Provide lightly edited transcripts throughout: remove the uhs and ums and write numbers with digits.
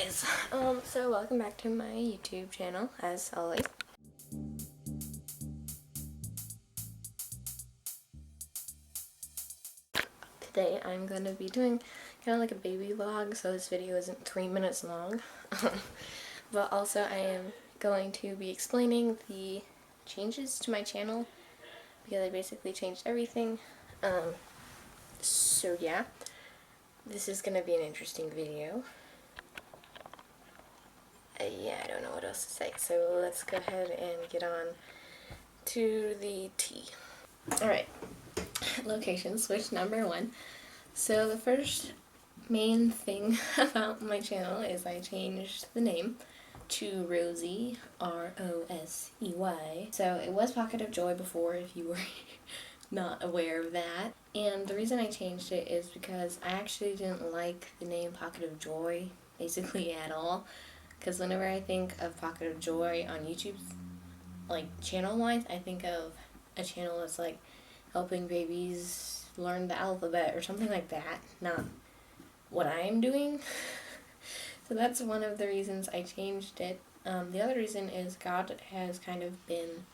guys, so welcome back to my YouTube channel, as always. Today I'm going to be doing kind of like a baby vlog, so this video isn't 3 minutes long. But also I am going to be explaining the changes to my channel, because I basically changed everything. So yeah, this is going to be an interesting video. Yeah, I don't know what else to say, so let's go ahead and get on to the tea. Alright, location switch number 1. So the first main thing about my channel is I changed the name to Rosey, R-O-S-E-Y. So it was Pocket of Joy before, if you were not aware of that. And the reason I changed it is because I actually didn't like the name Pocket of Joy basically at all. Because whenever I think of Pocket of Joy on YouTube, like channel-wise, I think of a channel that's like helping babies learn the alphabet or something like that, not what I'm doing. So that's one of the reasons I changed it. The other reason is God has kind of been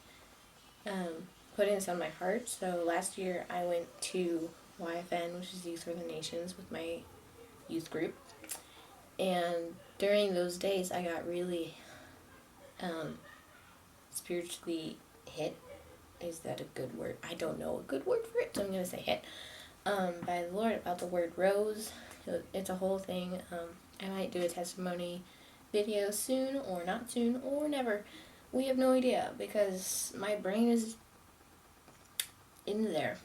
putting this on my heart. So last year I went to YFN, which is Youth for the Nations, with my youth group. And during those days I got really spiritually hit. Is that a good word? I don't know a good word for it, so I'm going to say hit. By the Lord about the word rose. It's a whole thing. I might do a testimony video soon, or not soon, or never. We have no idea, because my brain is in there.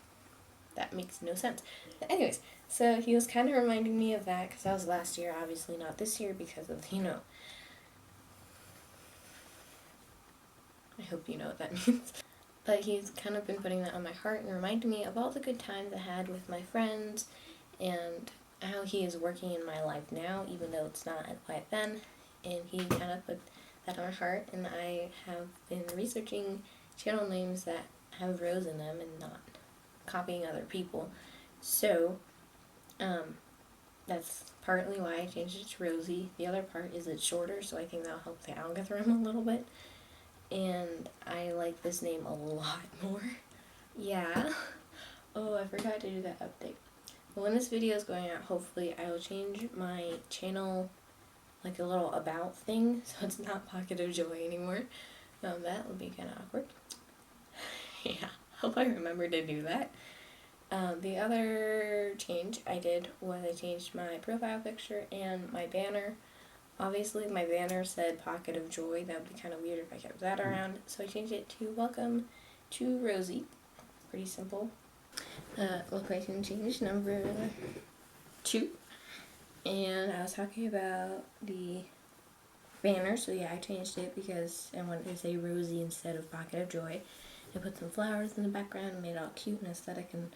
That makes no sense. But anyways, so he was kind of reminding me of that, because that was last year, obviously not this year, because of, I hope you know what that means. But he's kind of been putting that on my heart and reminding me of all the good times I had with my friends, and how he is working in my life now, even though it's not at YFN. And he kind of put that on my heart, and I have been researching channel names that have Rose in them and not copying other people. So, that's partly why I changed it to Rosie. The other part is it's shorter, so I think that'll help the algorithm a little bit. And I like this name a lot more. Yeah. Oh, I forgot to do that update. When this video is going out, hopefully I will change my channel, like a little about thing, so it's not Pocket of Joy anymore. That would be kind of awkward. Yeah, hope I remember to do that. The other change I did was I changed my profile picture and my banner. Obviously, my banner said Pocket of Joy. That would be kind of weird if I kept that around. So I changed it to Welcome to Rosey. Pretty simple. Location change number 2. And I was talking about the banner. So yeah, I changed it because I wanted to say Rosey instead of Pocket of Joy. I put some flowers in the background and made it all cute and aesthetic in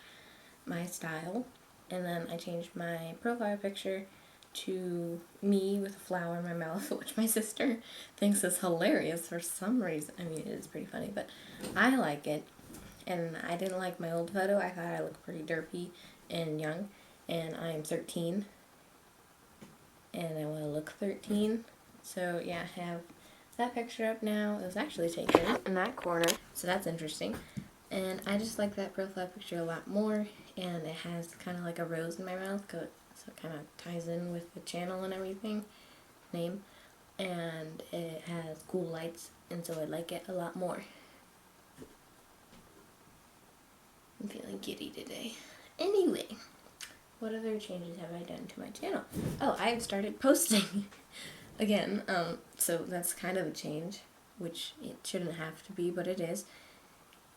my style. And then I changed my profile picture to me with a flower in my mouth, which my sister thinks is hilarious for some reason. I mean, it is pretty funny, but I like it. And I didn't like my old photo. I thought I looked pretty derpy and young, and I'm 13, and I want to look 13. So yeah, I have that picture up now. It was actually taken in that corner, so that's interesting. And I just like that profile picture a lot more, and it has kind of like a rose in my mouth, so it kind of ties in with the channel and everything, name, and it has cool lights, and so I like it a lot more. I'm feeling giddy today. Anyway, what other changes have I done to my channel? Oh, I've started posting again, so that's kind of a change, which it shouldn't have to be, but it is.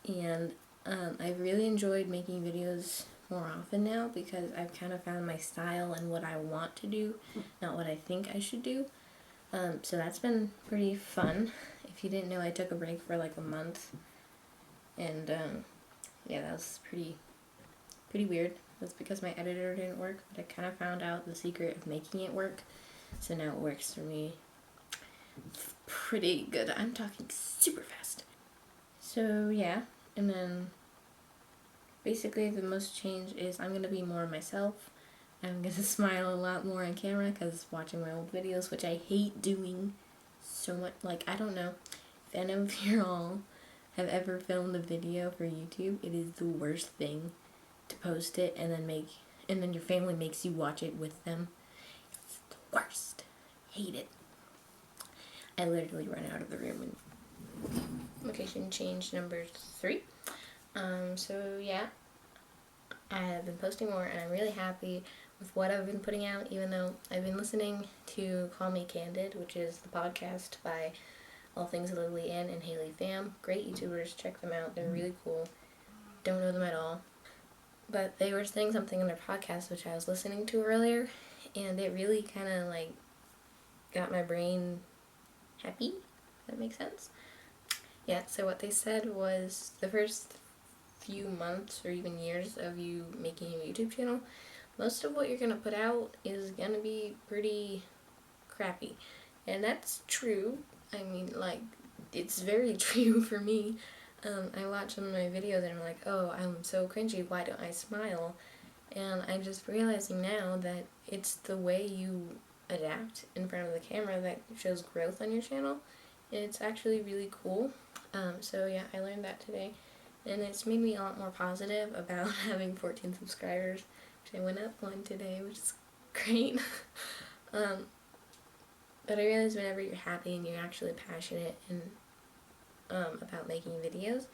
And I've really enjoyed making videos more often now, because I've kind of found my style and what I want to do, not what I think I should do. So that's been pretty fun. If you didn't know, I took a break for like a month, and yeah, that was pretty weird. That's because my editor didn't work, but I kind of found out the secret of making it work, so now it works for me. It's pretty good. I'm talking super fast. So yeah, and then basically the most change is I'm going to be more myself. I'm gonna smile a lot more on camera because watching my old videos, which I hate doing so much. Like, I don't know if any of you all have ever filmed a video for YouTube. It is the worst thing to post it and then your family makes you watch it with them. It's the worst. Hate it. I literally run out of the room and location change number 3. So yeah, I've been posting more and I'm really happy with what I've been putting out, even though I've been listening to Call Me Candid, which is the podcast by All Things Lily Ann and Haley Pham. Great YouTubers, check them out. They're really cool. Don't know them at all. But they were saying something in their podcast which I was listening to earlier, and it really kind of like got my brain happy. Does that make sense? Yeah, so what they said was the first few months or even years of you making a YouTube channel, most of what you're going to put out is going to be pretty crappy. And that's true. I mean, like, it's very true for me. I watch some of my videos and I'm like, oh, I'm so cringy, why don't I smile? And I'm just realizing now that it's the way you adapt in front of the camera that shows growth on your channel. And it's actually really cool. So yeah, I learned that today. And it's made me a lot more positive about having 14 subscribers, which I went up 1 today, which is great. But I realize whenever you're happy and you're actually passionate and about making videos,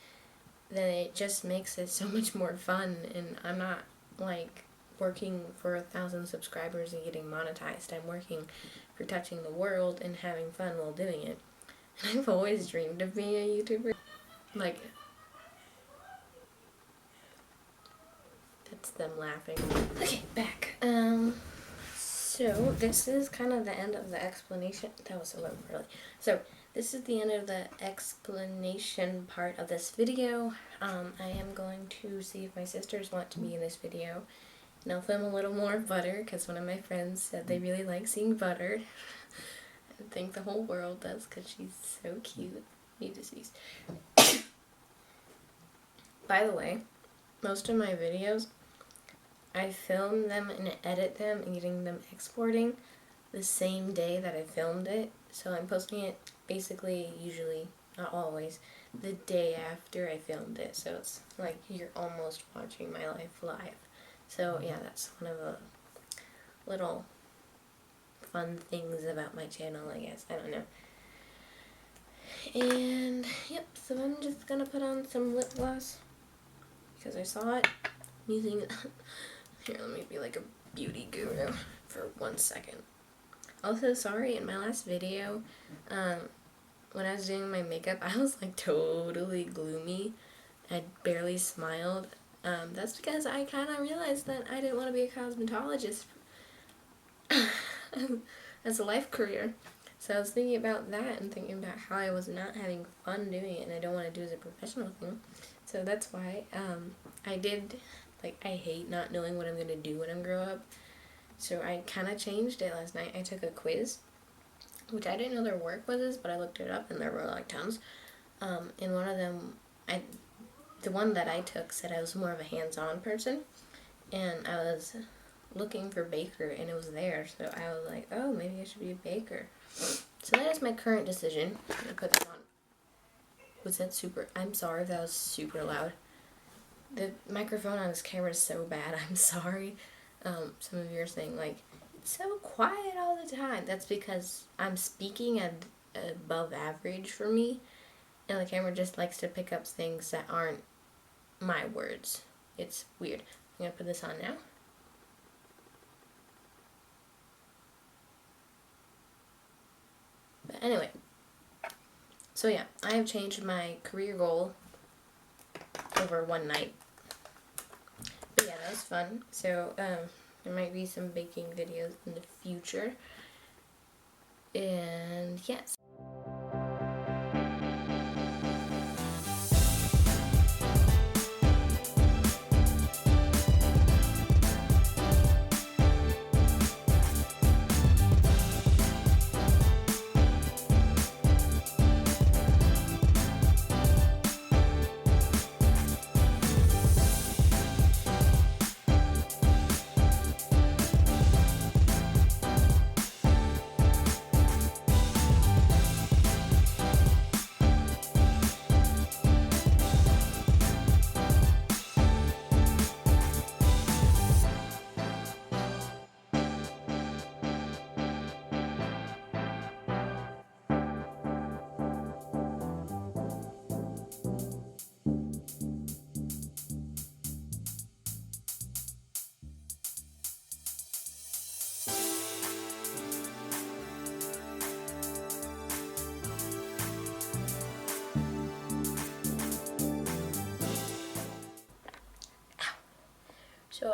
then it just makes it so much more fun. And I'm not like working for 1,000 subscribers and getting monetized. I'm working for touching the world and having fun while doing it. And I've always dreamed of being a YouTuber. Like, that's them laughing. Okay, back. So this is kind of the end of the explanation. That was a little early. So this is the end of the explanation part of this video. I am going to see if my sisters want to be in this video. And I'll film a little more butter because one of my friends said they really like seeing butter. I think the whole world does because she's so cute. Need to sneeze. By the way, most of my videos, I film them and edit them and getting them exporting the same day that I filmed it. So I'm posting it basically, usually, not always, the day after I filmed it. So it's like you're almost watching my life live. So yeah, that's one of the little fun things about my channel, I guess. I don't know. And yep, so I'm just gonna put on some lip gloss because I saw it. I'm using it. Here, let me be like a beauty guru for 1 second. Also, sorry, in my last video, when I was doing my makeup, I was like totally gloomy. I barely smiled. That's because I kind of realized that I didn't want to be a cosmetologist as a life career. So I was thinking about that and thinking about how I was not having fun doing it and I don't want to do it as a professional thing. So that's why I did, like, I hate not knowing what I'm going to do when I grow up. So I kind of changed it last night. I took a quiz, which I didn't know there were quizzes, but I looked it up and there were like tons. And one of them, the one that I took said I was more of a hands-on person. And I was looking for baker and it was there. So I was like, oh, maybe I should be a baker. So that is my current decision. I'm going to put that on. Was that super? I'm sorry if that was super loud. The microphone on this camera is so bad. I'm sorry. Some of you are saying, like, it's so quiet all the time. That's because I'm speaking at above average for me. And the camera just likes to pick up things that aren't my words. It's weird. I'm going to put this on now. But anyway. So yeah, I have changed my career goal over one night. But yeah, that was fun. So there might be some baking videos in the future. And yes.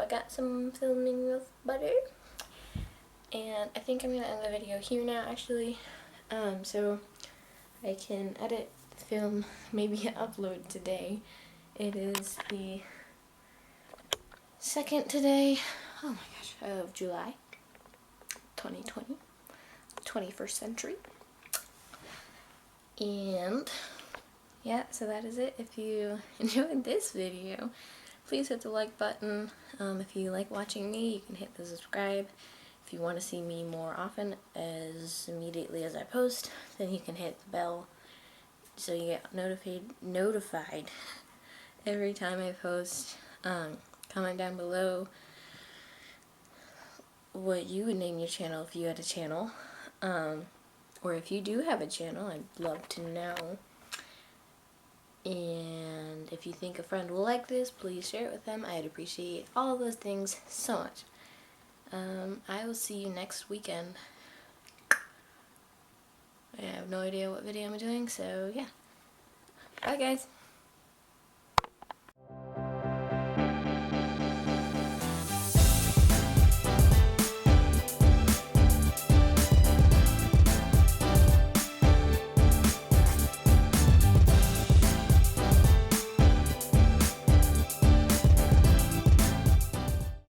I got some filming with butter. And I think I'm going to end the video here now, actually. So I can edit, film, maybe upload today. It is the 2nd today, oh my gosh, of July, 2020, 21st century. And yeah, so that is it. If you enjoyed this video, please hit the like button. If you like watching me, you can hit the subscribe. If you want to see me more often, as immediately as I post, then you can hit the bell so you get notified every time I post. Comment down below what you would name your channel if you had a channel. Or if you do have a channel, I'd love to know. And if you think a friend will like this, please share it with them. I'd appreciate all of those things so much. I will see you next weekend. I have no idea what video I'm doing, so yeah. Bye guys.